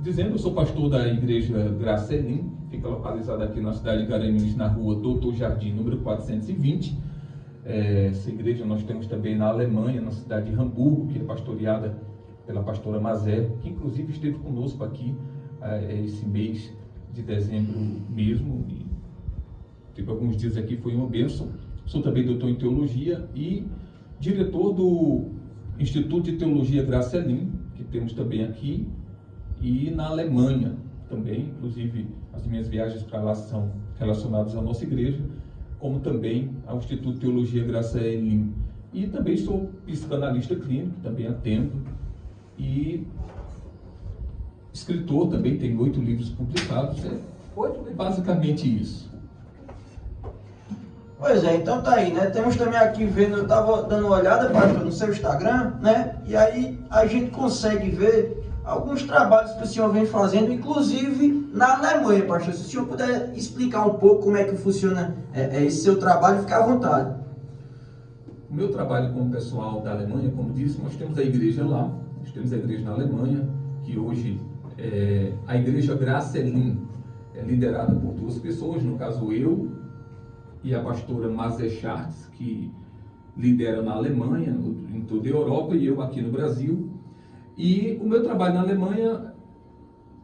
Dizendo, eu sou pastor da igreja Graça Elim, fica localizada aqui na cidade de Garanhuns, na rua Doutor Jardim, número 420. Essa igreja nós temos também na Alemanha, na cidade de Hamburgo, que é pastoreada pela pastora Mazé, que inclusive esteve conosco aqui esse mês de dezembro mesmo, e teve alguns dias aqui, foi uma bênção. Sou também doutor em teologia e diretor do Instituto de Teologia Graça Elim, que temos também aqui, e na Alemanha também, inclusive as minhas viagens para lá são relacionadas à nossa igreja, como também ao Instituto de Teologia Graça Elim. E também sou psicanalista clínico, também atendo, e escritor também, tenho 8 livros publicados, basicamente isso. Pois é, então tá aí, né? Temos também aqui vendo, eu tava dando uma olhada, pastor, no seu Instagram, né? E aí a gente consegue ver alguns trabalhos que o senhor vem fazendo, inclusive na Alemanha, pastor. Se o senhor puder explicar um pouco como é que funciona esse seu trabalho, fique à vontade. O meu trabalho com o pessoal da Alemanha, como disse, nós temos a igreja lá, nós temos a igreja na Alemanha, que hoje a igreja Graça Elim é liderada por 2 pessoas, no caso eu e a pastora Mazé Schartz, que lidera na Alemanha, em toda a Europa, e eu aqui no Brasil. E o meu trabalho na Alemanha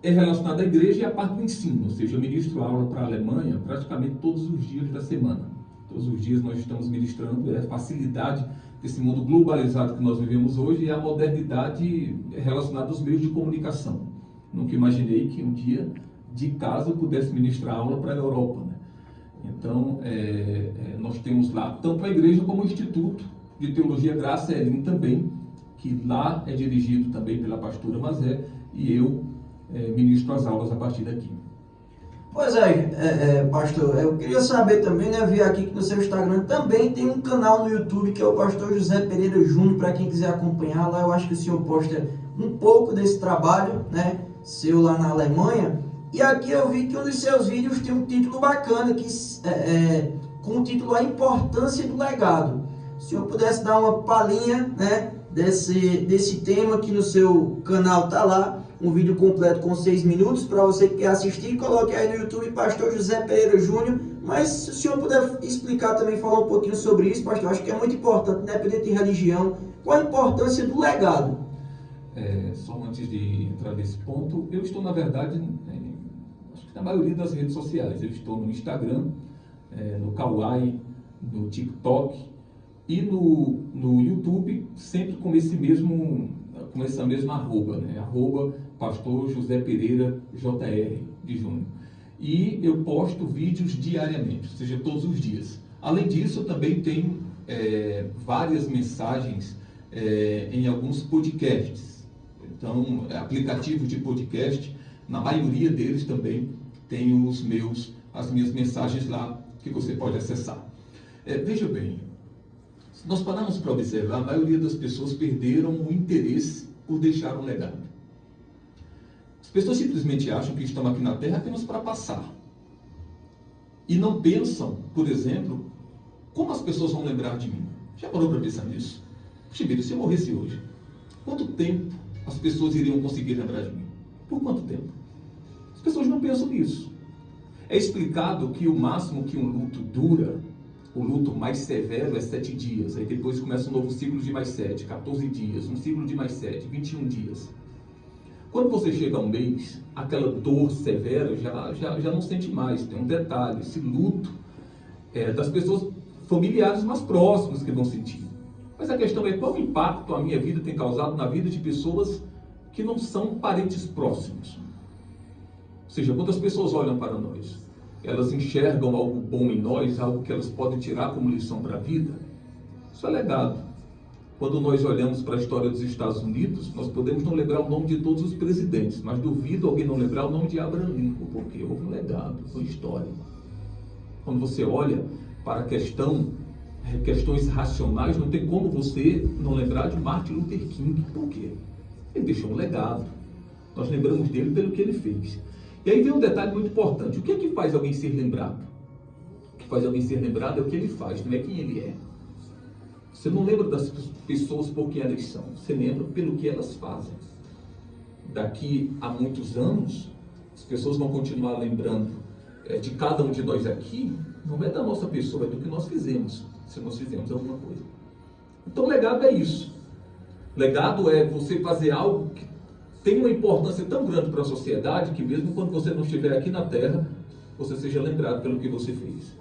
é relacionado à igreja e à parte do ensino, ou seja, eu ministro aula para a Alemanha praticamente todos os dias da semana. Todos os dias nós estamos ministrando a facilidade desse mundo globalizado que nós vivemos hoje e a modernidade relacionada aos meios de comunicação. Nunca imaginei que um dia de casa eu pudesse ministrar aula para a Europa, né? Então, nós temos lá tanto a igreja como o Instituto de Teologia Graça Elim também, que lá é dirigido também pela pastora Mazé, e eu ministro as aulas a partir daqui. Pois é, pastor, eu queria saber também, né, vi aqui que no seu Instagram também tem um canal no YouTube que é o pastor José Pereira Júnior, para quem quiser acompanhar lá. Eu acho que o senhor posta um pouco desse trabalho, né, seu lá na Alemanha. E aqui eu vi que um dos seus vídeos tem um título bacana, com o título A Importância do Legado. Se o senhor pudesse dar uma palhinha, né, desse tema que no seu canal tá lá, um vídeo completo com 6 minutos, para você que quer assistir, coloque aí no YouTube Pastor José Pereira Júnior. Mas se o senhor puder explicar também, falar um pouquinho sobre isso, pastor, acho que é muito importante, independente de religião, qual a importância do legado. Só antes de entrar nesse ponto, eu estou, na verdade, acho que na maioria das redes sociais. Eu estou no Instagram, no Kawaii, no TikTok e no YouTube, sempre com essa mesma arroba, né? Arroba Pastor José Pereira JR de Júnior. E eu posto vídeos diariamente, ou seja, todos os dias. Além disso, eu também tenho várias mensagens em alguns podcasts. Então, aplicativos de podcast, na maioria deles também tem as minhas mensagens lá que você pode acessar. Veja bem, se nós pararmos para observar, a maioria das pessoas perderam o interesse por deixar um legado. As pessoas simplesmente acham que estão aqui na Terra apenas para passar. E não pensam, por exemplo, como as pessoas vão lembrar de mim. Já parou para pensar nisso? Puxa vida, se eu morresse hoje, quanto tempo as pessoas iriam conseguir lembrar de mim? Por quanto tempo? As pessoas não pensam nisso. É explicado que o máximo que um luto dura, o luto mais severo é 7 dias. Aí depois começa um novo ciclo de mais 7, 14 dias, um ciclo de mais 7, 21 dias. Quando você chega a um mês, aquela dor severa já não sente mais. Tem um detalhe, esse luto das pessoas familiares mais próximas que vão sentir. Mas a questão é qual impacto a minha vida tem causado na vida de pessoas que não são parentes próximos. Ou seja, quando as pessoas olham para nós, elas enxergam algo bom em nós, algo que elas podem tirar como lição para a vida. Isso é legado. Quando nós olhamos para a história dos Estados Unidos, nós podemos não lembrar o nome de todos os presidentes, mas duvido alguém não lembrar o nome de Abraham Lincoln, porque houve um legado, foi história. Quando você olha para questões racionais, não tem como você não lembrar de Martin Luther King. Por quê? Ele deixou um legado. Nós lembramos dele pelo que ele fez. E aí vem um detalhe muito importante. O que é que faz alguém ser lembrado? O que faz alguém ser lembrado é o que ele faz, não é quem ele é. Você não lembra das pessoas por quem elas são, você lembra pelo que elas fazem. daqui a muitos anos, as pessoas vão continuar lembrando de cada um de nós aqui, não é da nossa pessoa, é do que nós fizemos, se nós fizemos alguma coisa. Então, legado é isso. Legado é você fazer algo que tem uma importância tão grande para a sociedade, que mesmo quando você não estiver aqui na Terra, você seja lembrado pelo que você fez.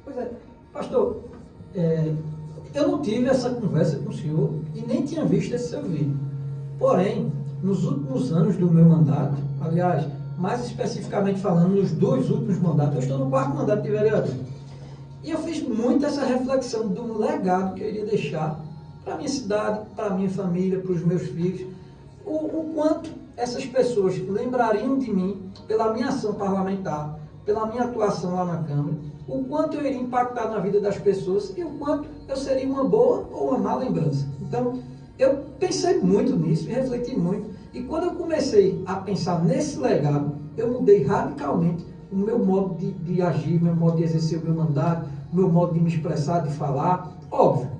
Pois é, pastor, eu não tive essa conversa com o senhor e nem tinha visto esse seu vídeo. Porém, nos últimos anos do meu mandato, aliás, mais especificamente falando, nos 2 últimos mandatos, eu estou no 4º mandato de vereador. E eu fiz muito essa reflexão do legado que eu iria deixar para a minha cidade, para a minha família, para os meus filhos. O quanto essas pessoas lembrariam de mim pela minha ação parlamentar, pela minha atuação lá na Câmara, o quanto eu iria impactar na vida das pessoas e o quanto eu seria uma boa ou uma má lembrança. Então, eu pensei muito nisso e refleti muito. E quando eu comecei a pensar nesse legado, eu mudei radicalmente o meu modo de agir, meu modo de exercer o meu mandato, o meu modo de me expressar, de falar. Óbvio,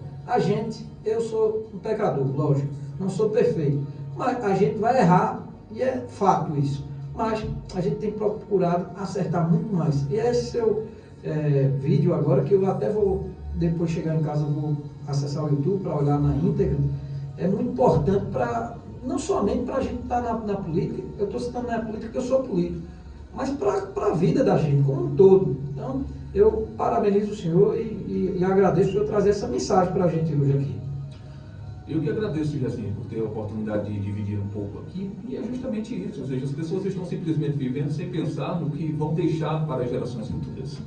eu sou um pecador, lógico, não sou perfeito, mas a gente vai errar e é fato isso. Mas a gente tem procurado acertar muito mais. E esse seu vídeo agora, que eu até vou, depois chegar em casa, vou acessar o YouTube para olhar na íntegra, é muito importante não somente para a gente estar na política, eu estou citando na política porque eu sou político, mas para a vida da gente como um todo. Então, eu parabenizo o senhor e agradeço por eu trazer essa mensagem para a gente hoje aqui. Eu que agradeço, Jacinto, por ter a oportunidade de dividir um pouco aqui, e é justamente isso, ou seja, as pessoas estão simplesmente vivendo sem pensar no que vão deixar para as gerações futuras.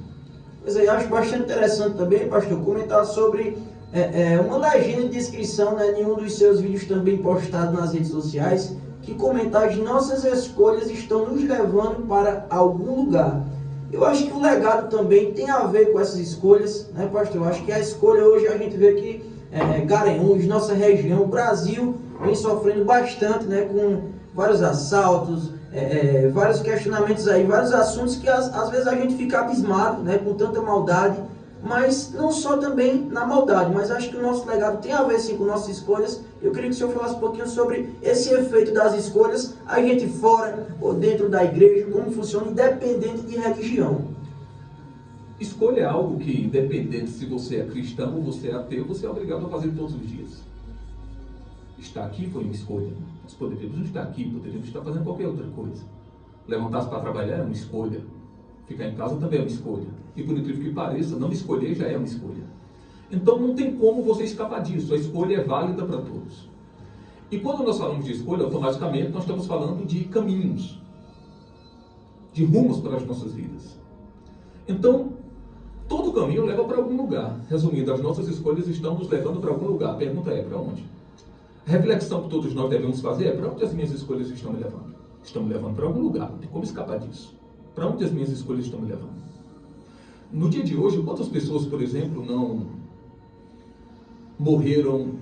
Pois é, eu acho bastante interessante também, pastor, comentar sobre uma legenda de descrição, né, em um dos seus vídeos também postado nas redes sociais, que comentar as nossas escolhas estão nos levando para algum lugar. Eu acho que o legado também tem a ver com essas escolhas, né, pastor? Eu acho que a escolha hoje, a gente vê que Garanhuns, nossa região, o Brasil vem sofrendo bastante, né, com vários assaltos, vários questionamentos aí, vários assuntos que às vezes a gente fica abismado, né, com tanta maldade, mas não só também na maldade, mas acho que o nosso legado tem a ver sim com nossas escolhas. Eu queria que o senhor falasse um pouquinho sobre esse efeito das escolhas, a gente fora ou dentro da igreja, como funciona, independente de religião. Escolha é algo que, independente se você é cristão ou você é ateu, você é obrigado a fazer todos os dias. Estar aqui foi uma escolha. Nós poderíamos não estar aqui, poderíamos estar fazendo qualquer outra coisa. Levantar-se para trabalhar é uma escolha. Ficar em casa também é uma escolha. E por incrível que pareça, não escolher já é uma escolha. Então não tem como você escapar disso. A escolha é válida para todos. E quando nós falamos de escolha, automaticamente nós estamos falando de caminhos, de rumos para as nossas vidas. Então, todo caminho leva para algum lugar. Resumindo, as nossas escolhas estão nos levando para algum lugar. A pergunta é, para onde? A reflexão que todos nós devemos fazer é, para onde as minhas escolhas estão me levando? Estão me levando para algum lugar, não tem como escapar disso. Para onde as minhas escolhas estão me levando? No dia de hoje, quantas pessoas, por exemplo, não morreram?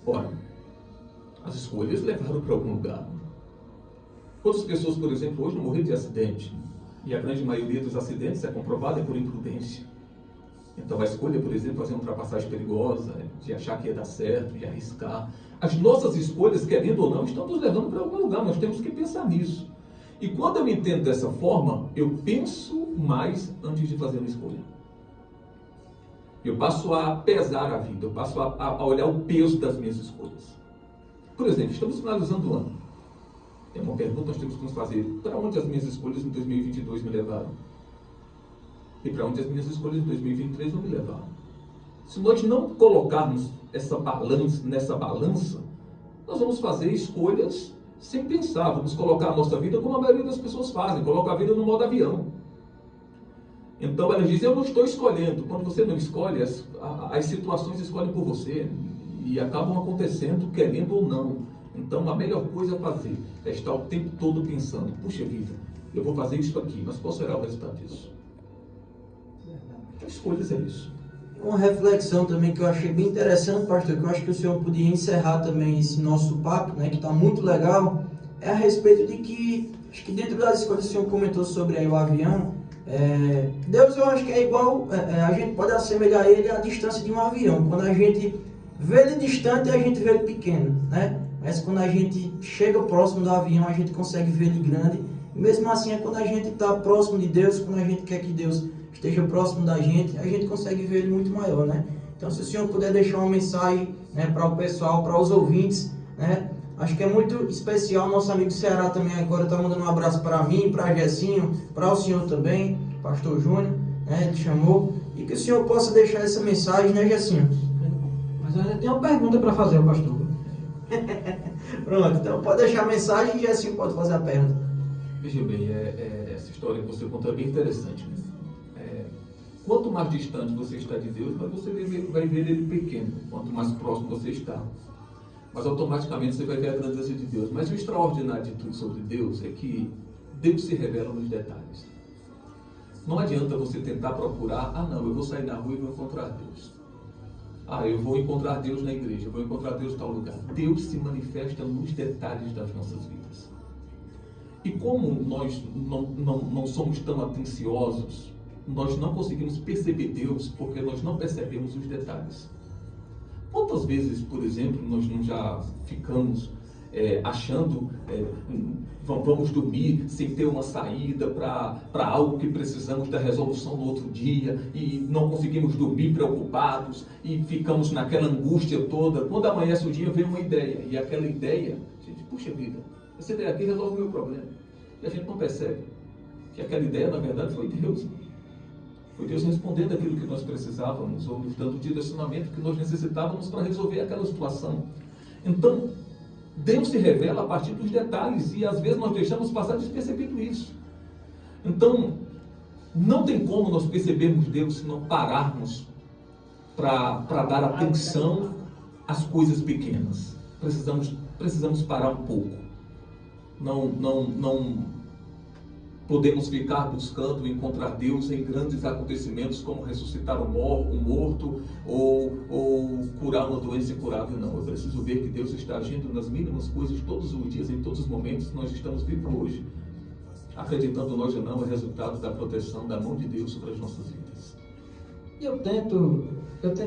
Ora, as escolhas levaram para algum lugar. Quantas pessoas, por exemplo, hoje não morreram de acidente? E a grande maioria dos acidentes é comprovada por imprudência. Então a escolha, por exemplo, fazer uma ultrapassagem perigosa, de achar que ia dar certo, de arriscar. As nossas escolhas, querendo ou não, estão nos levando para algum lugar. Nós temos que pensar nisso. E quando eu me entendo dessa forma, eu penso mais antes de fazer uma escolha. Eu passo a pesar a vida, eu passo a olhar o peso das minhas escolhas. Por exemplo, estamos finalizando o ano. É uma pergunta que nós temos que nos fazer. Para onde as minhas escolhas em 2022 me levaram? E para onde as minhas escolhas em 2023 vão me levar? Se nós não colocarmos nessa balança, nós vamos fazer escolhas sem pensar. Vamos colocar a nossa vida como a maioria das pessoas fazem. Coloca a vida no modo avião. Então ela diz, eu não estou escolhendo. Quando você não escolhe, as situações escolhem por você. E acabam acontecendo, querendo ou não. Então a melhor coisa a fazer é estar o tempo todo pensando, puxa vida, eu vou fazer isso aqui, mas qual será o resultado disso? Então, escolhas é isso. Uma reflexão também que eu achei bem interessante, pastor, que eu acho que o senhor podia encerrar também esse nosso papo, né, que está muito legal, é a respeito de que, acho que dentro das escolhas que o senhor comentou sobre aí o avião, Deus eu acho que é igual, a gente pode assemelhar ele à distância de um avião. Quando a gente vê ele distante, a gente vê ele pequeno, né? mas quando a gente chega próximo do avião, a gente consegue ver ele grande. Mesmo assim, é quando a gente está próximo de Deus, quando a gente quer que Deus esteja próximo da gente, a gente consegue ver ele muito maior, né? Então, se o senhor puder deixar uma mensagem, né, para o pessoal, para os ouvintes, né? Acho que é muito especial. Nosso amigo Ceará também agora está mandando um abraço para mim, para Gessinho, para o senhor também, Pastor Júnior, né? Ele chamou. E que o senhor possa deixar essa mensagem, né, Gessinho? Mas eu ainda tenho uma pergunta para fazer, pastor. Pronto, então pode deixar a mensagem e Gessinho pode fazer a pergunta. Veja bem, essa história que você contou é bem interessante, né? Quanto mais distante você está de Deus, mas você vai ver ele pequeno. Quanto mais próximo você está, mas automaticamente você vai ver a grandeza de Deus. Mas o extraordinário de tudo sobre Deus é que Deus se revela nos detalhes. Não adianta você tentar procurar, eu vou sair na rua e vou encontrar Deus. Eu vou encontrar Deus na igreja, eu vou encontrar Deus em tal lugar. Deus se manifesta nos detalhes das nossas vidas. E como nós não somos tão atenciosos, nós não conseguimos perceber Deus porque nós não percebemos os detalhes. Quantas vezes, por exemplo, nós não já ficamos achando, vamos dormir sem ter uma saída para algo que precisamos da resolução no outro dia e não conseguimos dormir preocupados e ficamos naquela angústia toda. Quando amanhece o dia, vem uma ideia e aquela ideia, gente, puxa vida, essa ideia aqui resolve o meu problema. E a gente não percebe que aquela ideia, na verdade, foi Deus. Foi Deus respondendo aquilo que nós precisávamos, ou nos dando o direcionamento que nós necessitávamos para resolver aquela situação. Então, Deus se revela a partir dos detalhes, e às vezes nós deixamos passar despercebido isso. Então, não tem como nós percebermos Deus se não pararmos para dar atenção às coisas pequenas. Precisamos parar um pouco. Não podemos ficar buscando encontrar Deus em grandes acontecimentos como ressuscitar um morto ou curar uma doença incurável. Não, eu preciso ver que Deus está agindo nas mínimas coisas todos os dias, em todos os momentos. Nós estamos vivos hoje. Acreditando nós ou não, é resultado da proteção da mão de Deus sobre as nossas vidas. E eu tento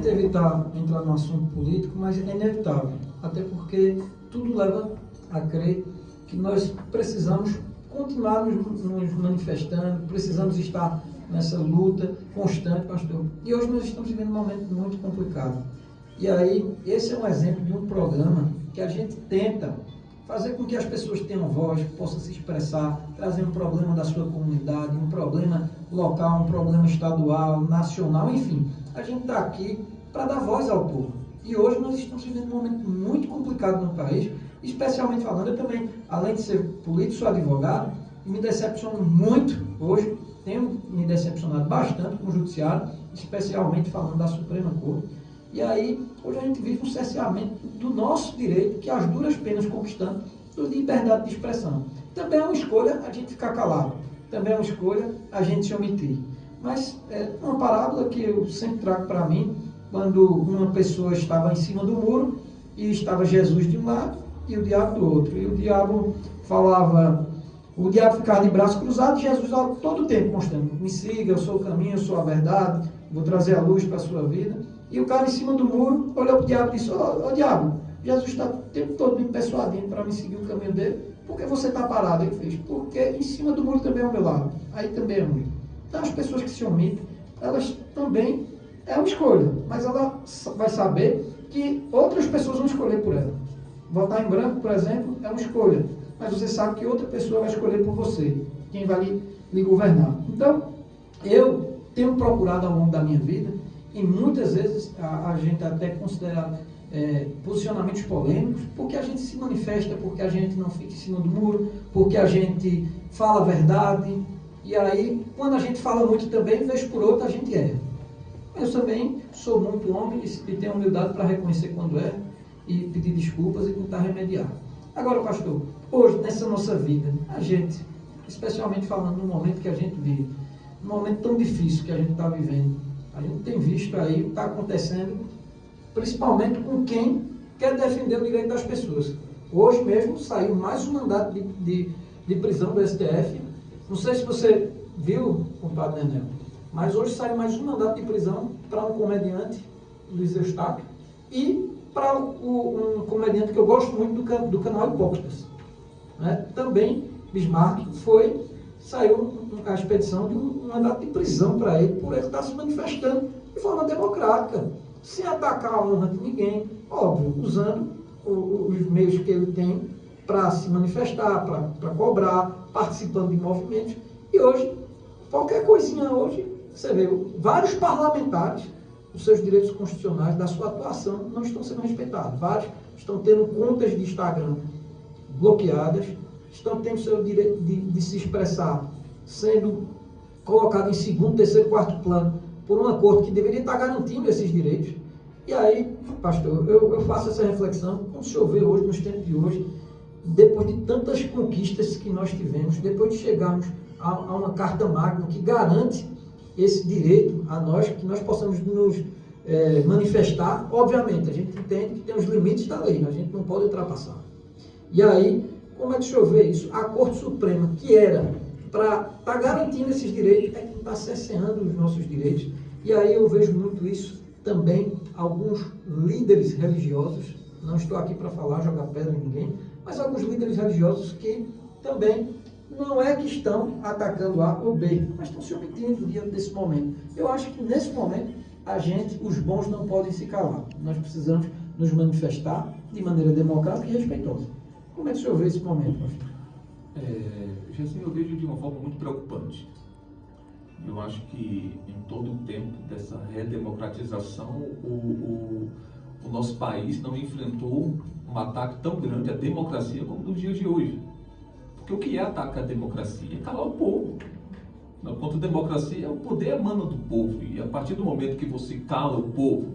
evitar entrar no assunto político, mas é inevitável. Até porque tudo leva a crer que nós precisamos continuar nos manifestando, precisamos estar nessa luta constante, pastor. E hoje nós estamos vivendo um momento muito complicado. E aí, esse é um exemplo de um programa que a gente tenta fazer com que as pessoas tenham voz, possam se expressar, trazer um problema da sua comunidade, um problema local, um problema estadual, nacional, enfim. A gente está aqui para dar voz ao povo. E hoje nós estamos vivendo um momento muito complicado no país, especialmente falando, eu também, além de ser político, sou advogado, e me decepciono muito hoje, tenho me decepcionado bastante com o judiciário, especialmente falando da Suprema Corte. E aí, hoje a gente vive um cerceamento do nosso direito, que as duras penas conquistando, de liberdade de expressão. Também é uma escolha a gente ficar calado, também é uma escolha a gente se omitir. Mas é uma parábola que eu sempre trago para mim, quando uma pessoa estava em cima do muro, e estava Jesus de um lado, e o diabo do outro. E o diabo ficava de braço cruzado e Jesus todo o tempo mostrando, me siga, eu sou o caminho, eu sou a verdade, vou trazer a luz para a sua vida. E o cara em cima do muro olhou para o diabo e disse, ó diabo, Jesus está o tempo todo me persuadindo para me seguir o caminho dele, por que você está parado? Ele fez, porque em cima do muro também é o meu lado, aí também é ruim. Então as pessoas que se omitem, elas também é uma escolha, mas ela vai saber que outras pessoas vão escolher por ela. Votar em branco, por exemplo, é uma escolha, mas você sabe que outra pessoa vai escolher por você, quem vai lhe governar. Então, eu tenho procurado ao longo da minha vida, e muitas vezes a gente até considera posicionamentos polêmicos, porque a gente se manifesta, porque a gente não fica em cima do muro, porque a gente fala a verdade, e aí, quando a gente fala muito também, vez por outra, a gente erra. Eu também sou muito homem e tenho humildade para reconhecer quando erro, e pedir desculpas e tentar remediar. Agora, pastor, hoje, nessa nossa vida, a gente, especialmente falando no momento que a gente vive, num momento tão difícil que a gente está vivendo, a gente tem visto aí o que está acontecendo, principalmente com quem quer defender o direito das pessoas. Hoje mesmo saiu mais um mandato de prisão do STF. Não sei se você viu, compadre Nenel, mas hoje saiu mais um mandato de prisão para um comediante, Luiz Eustáquio, e para um comediante que eu gosto muito do canal Hipócritas. Né? Também Bismarck saiu a expedição de um mandato de prisão para ele, por ele estar se manifestando de forma democrática, sem atacar a honra de ninguém, óbvio, usando os meios que ele tem para se manifestar, para cobrar, participando de movimentos. E hoje, qualquer coisinha hoje, você vê vários parlamentares, os seus direitos constitucionais, da sua atuação, não estão sendo respeitados. Vários estão tendo contas de Instagram bloqueadas, estão tendo seu direito de se expressar sendo colocado em segundo, terceiro, quarto plano por uma corte que deveria estar garantindo esses direitos. E aí, pastor, eu faço essa reflexão, como o senhor vê hoje, nos tempos de hoje, depois de tantas conquistas que nós tivemos, depois de chegarmos a uma carta magna que garante esse direito a nós, que nós possamos nos manifestar. Obviamente, a gente entende que tem os limites da lei, a gente não pode ultrapassar. E aí, como é que o senhor vê isso? A Corte Suprema, que era para estar garantindo esses direitos, é que está cerceando os nossos direitos. E aí eu vejo muito isso também, alguns líderes religiosos, não estou aqui para falar, jogar pedra em ninguém, mas alguns líderes religiosos que também não é que estão atacando A ou B, mas estão se omitindo diante desse momento. Eu acho que nesse momento, os bons não podem se calar. Nós precisamos nos manifestar de maneira democrática e respeitosa. Como é que o senhor vê esse momento, pastor? Assim, eu vejo de uma forma muito preocupante. Eu acho que em todo o tempo dessa redemocratização, o nosso país não enfrentou um ataque tão grande à democracia como nos dias de hoje. Porque o que é atacar a democracia? É calar o povo. Enquanto a democracia, o poder emana do povo. E a partir do momento que você cala o povo,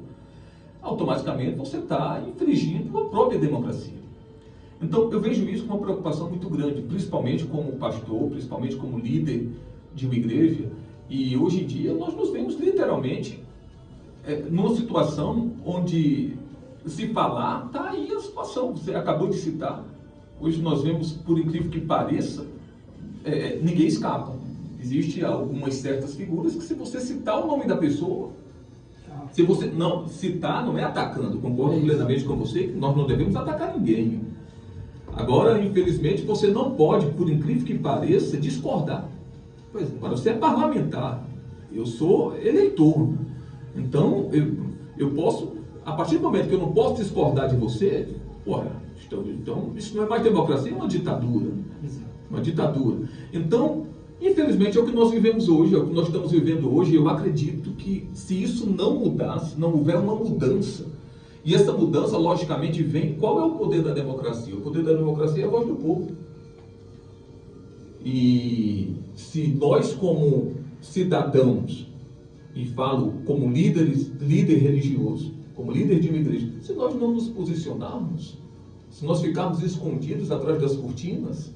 automaticamente você está infringindo a própria democracia. Então, eu vejo isso com uma preocupação muito grande, principalmente como pastor, principalmente como líder de uma igreja. E hoje em dia nós nos vemos literalmente numa situação onde, se falar, está aí a situação. Você acabou de citar. Hoje nós vemos, por incrível que pareça, ninguém escapa. Existem algumas certas figuras que, se você citar o nome da pessoa, se você não citar, não é atacando. Concordo plenamente com você que nós não devemos atacar ninguém. Agora, infelizmente, você não pode, por incrível que pareça, discordar. Pois é. Agora, você é parlamentar, eu sou eleitor. Então, eu posso, a partir do momento que eu não posso discordar de você, então isso não é mais democracia, é uma ditadura. Uma ditadura. Então, infelizmente, é o que nós vivemos hoje, é o que nós estamos vivendo hoje. Eu acredito que, se isso não mudar, se não houver uma mudança, e essa mudança, logicamente, vem... Qual é o poder da democracia? O poder da democracia é a voz do povo. E se nós, como cidadãos, e falo como líder religioso, como líder de uma igreja, se nós não nos posicionarmos, se nós ficarmos escondidos atrás das cortinas,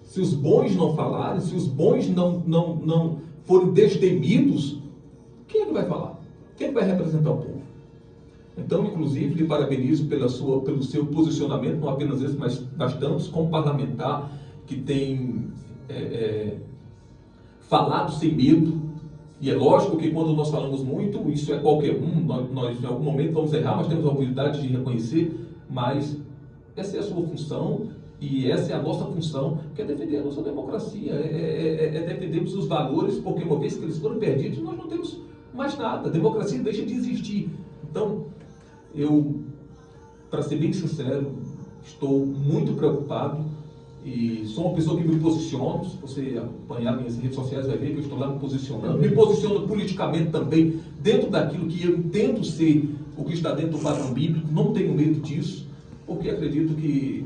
se os bons não falarem, se os bons não forem destemidos, quem é que vai falar? Quem é que vai representar o povo? Então, inclusive, lhe parabenizo pelo seu posicionamento, não apenas esse, mas bastante, como parlamentar, que tem falado sem medo. E é lógico que quando nós falamos muito, isso é qualquer um, nós em algum momento vamos errar, mas temos a humildade de reconhecer, mas essa é a sua função e essa é a nossa função, que é defender a nossa democracia, defendermos os valores, porque uma vez que eles foram perdidos, nós não temos mais nada, a democracia deixa de existir. Então, eu, para ser bem sincero, estou muito preocupado e sou uma pessoa que me posiciono. Se você acompanhar minhas redes sociais, vai ver que eu estou lá me posicionando. Me posiciono politicamente também, dentro daquilo que eu entendo ser o que está dentro do padrão bíblico. Não tenho medo disso, porque acredito que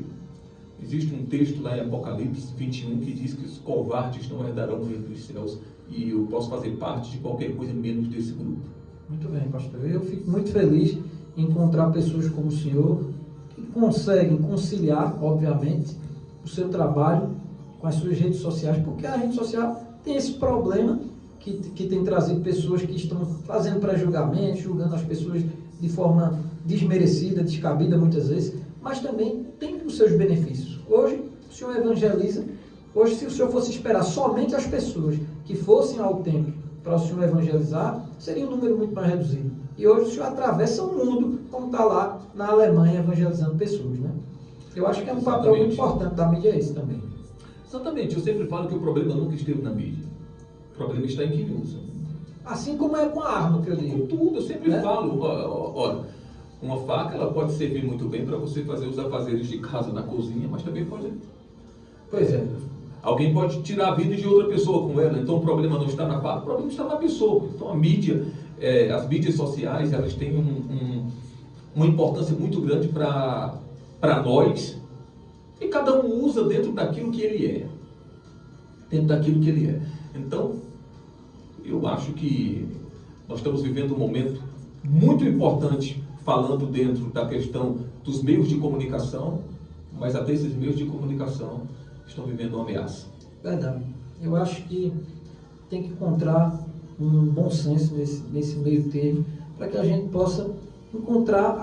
existe um texto lá em Apocalipse 21 que diz que os covardes não herdarão o reino dos céus. E eu posso fazer parte de qualquer coisa menos desse grupo. Muito bem, pastor. Eu fico muito feliz em encontrar pessoas como o senhor, que conseguem conciliar, obviamente, o seu trabalho com as suas redes sociais, porque a rede social tem esse problema que tem trazido pessoas que estão fazendo pré-julgamento, julgando as pessoas de forma desmerecida, descabida muitas vezes, mas também tem os seus benefícios. Hoje, o senhor evangeliza. Hoje, se o senhor fosse esperar somente as pessoas que fossem ao templo para o senhor evangelizar, seria um número muito mais reduzido. E hoje o senhor atravessa o mundo, como está lá na Alemanha, evangelizando pessoas, né? Eu acho que é um papel muito importante da mídia esse também. Exatamente, eu sempre falo que o problema nunca esteve na mídia. O problema está em quem usa. Assim como é com a arma, que eu digo. Com tudo, eu sempre falo, olha, uma faca ela pode servir muito bem para você fazer os afazeres de casa na cozinha, mas também pode... Pois é. Alguém pode tirar a vida de outra pessoa com ela, então o problema não está na faca, o problema está na pessoa. Então a mídia, as mídias sociais, elas têm uma importância muito grande para nós, e cada um usa dentro daquilo que ele é. Dentro daquilo que ele é. Então, eu acho que nós estamos vivendo um momento muito importante, falando dentro da questão dos meios de comunicação, mas até esses meios de comunicação estão vivendo uma ameaça. Verdade. Eu acho que tem que encontrar um bom senso nesse meio termo, para que a gente possa encontrar,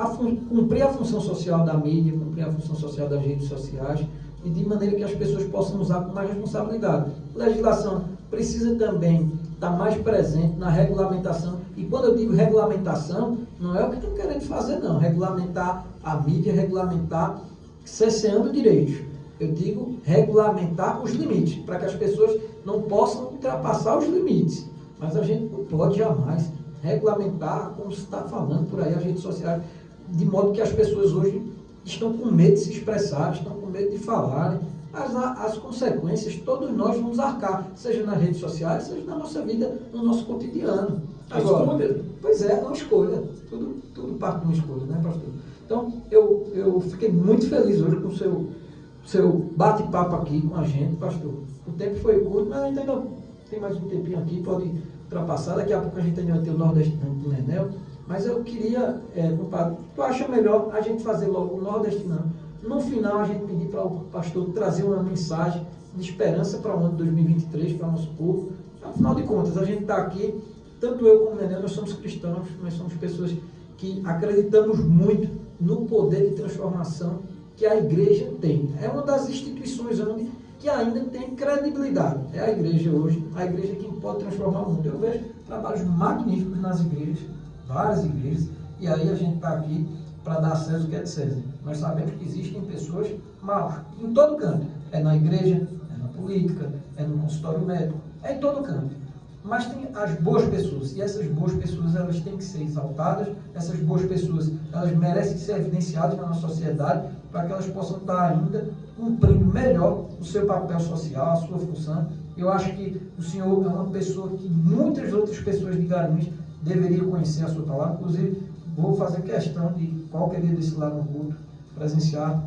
cumprir a função social da mídia, cumprir a função social das redes sociais, e de maneira que as pessoas possam usar com mais responsabilidade. A legislação precisa também estar mais presente na regulamentação, e quando eu digo regulamentação, não é o que estão querendo fazer não, regulamentar a mídia, regulamentar cerceando direitos. Eu digo regulamentar os limites, para que as pessoas não possam ultrapassar os limites. Mas a gente não pode jamais regulamentar, como se está falando por aí, as redes sociais, de modo que as pessoas hoje estão com medo de se expressar, estão com medo de falarem. As consequências todos nós vamos arcar, seja nas redes sociais, seja na nossa vida, no nosso cotidiano. Agora, pois é uma escolha, tudo parte de uma escolha, né, pastor? Então, eu fiquei muito feliz hoje com o seu bate-papo aqui com a gente, pastor. O tempo foi curto, mas ainda tem mais um tempinho aqui, pode ultrapassar. Daqui a pouco a gente ainda vai ter o nordestino do Nenel. Mas eu queria, compadre, tu acha melhor a gente fazer logo o nordestinão? No final, a gente pedir para o pastor trazer uma mensagem de esperança para o ano de 2023, para o nosso povo. Afinal de contas, a gente está aqui, tanto eu como o Nenel, nós somos cristãos, nós somos pessoas que acreditamos muito no poder de transformação que a igreja tem. É uma das instituições que ainda tem credibilidade. É a igreja hoje, a igreja que pode transformar o mundo. Eu vejo trabalhos magníficos nas igrejas, várias igrejas, e aí a gente está aqui para dar a César o que é de César. Nós sabemos que existem pessoas maus, em todo canto. É na igreja, é na política, é no consultório médico, é em todo canto. Mas tem as boas pessoas, e essas boas pessoas elas têm que ser exaltadas, essas boas pessoas elas merecem ser evidenciadas na nossa sociedade, para que elas possam estar ainda cumprindo melhor o seu papel social, a sua função. Eu acho que o senhor é uma pessoa que muitas outras pessoas de Garanhuns deveriam conhecer a sua palavra. Inclusive, vou fazer questão de qualquer dia desse lá no culto, presenciar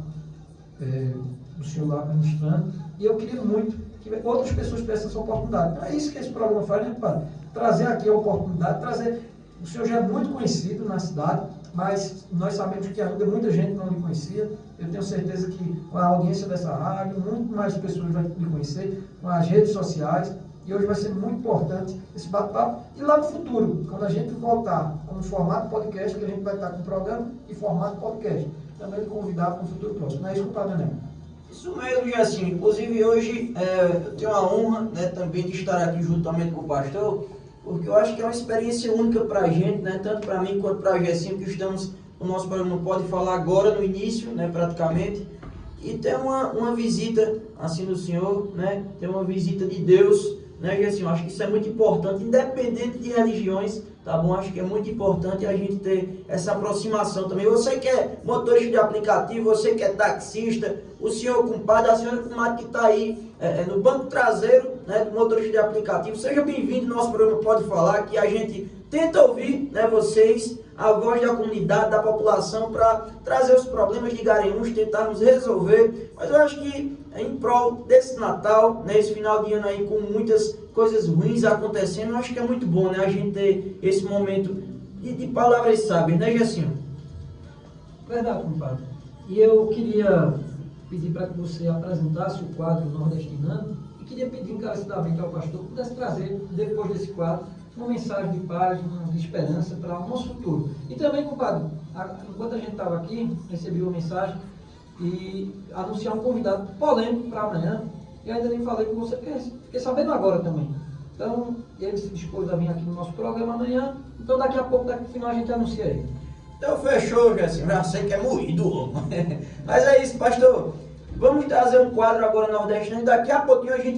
o senhor lá ministrando, e eu queria muito que outras pessoas tivessem essa oportunidade. É isso que esse programa faz, né, padre? Trazer aqui a oportunidade, o senhor já é muito conhecido na cidade, mas nós sabemos que ainda muita gente não lhe conhecia. Eu tenho certeza que com a audiência dessa rádio, muito mais pessoas vão lhe conhecer, com as redes sociais, e hoje vai ser muito importante esse bate-papo. E lá no futuro, quando a gente voltar com o formato podcast, que a gente vai estar com o programa e formato podcast, também lhe convidar para o futuro próximo. Não é isso, compadre Nenel? Isso mesmo, Jacinho. Inclusive hoje eu tenho a honra, né, também de estar aqui juntamente com o pastor, porque eu acho que é uma experiência única para a gente, né, tanto para mim quanto para a Jacinho, que estamos no nosso programa Pode Falar agora, no início, né, praticamente, e ter uma visita assim do Senhor, né, ter uma visita de Deus, né, Jacinho. Acho que isso é muito importante, independente de religiões, tá bom? Acho que é muito importante a gente ter essa aproximação também. Você que é motorista de aplicativo, você que é taxista, o senhor compadre, a senhora comadre que está aí no banco traseiro, né, do motorista de aplicativo, seja bem-vindo ao nosso programa Pode Falar, que a gente tenta ouvir, né, vocês, a voz da comunidade, da população, para trazer os problemas de Garanhuns, tentarmos resolver. Mas eu acho que em prol desse Natal, né, esse final de ano aí com muitas coisas ruins acontecendo, eu acho que é muito bom, né, a gente ter esse momento de palavras sábias, né, Gessinho? Verdade, compadre. E eu queria pedir para que você apresentasse o quadro Nordestinando, e queria pedir encarecidamente ao pastor que pudesse trazer, depois desse quadro, uma mensagem de paz, de esperança para o nosso futuro. E também, compadre, enquanto a gente estava aqui, recebi uma mensagem e anunciar um convidado polêmico para amanhã. Eu ainda nem falei com você, porque fiquei sabendo agora também. Então, ele se dispôs a vir aqui no nosso programa amanhã. Então, daqui a pouco, daqui no final, a gente anuncia ele. Então fechou, Gerson. Já sei que é moído, homem. Mas é isso, pastor. Vamos trazer um quadro agora nordestino e daqui a pouquinho a gente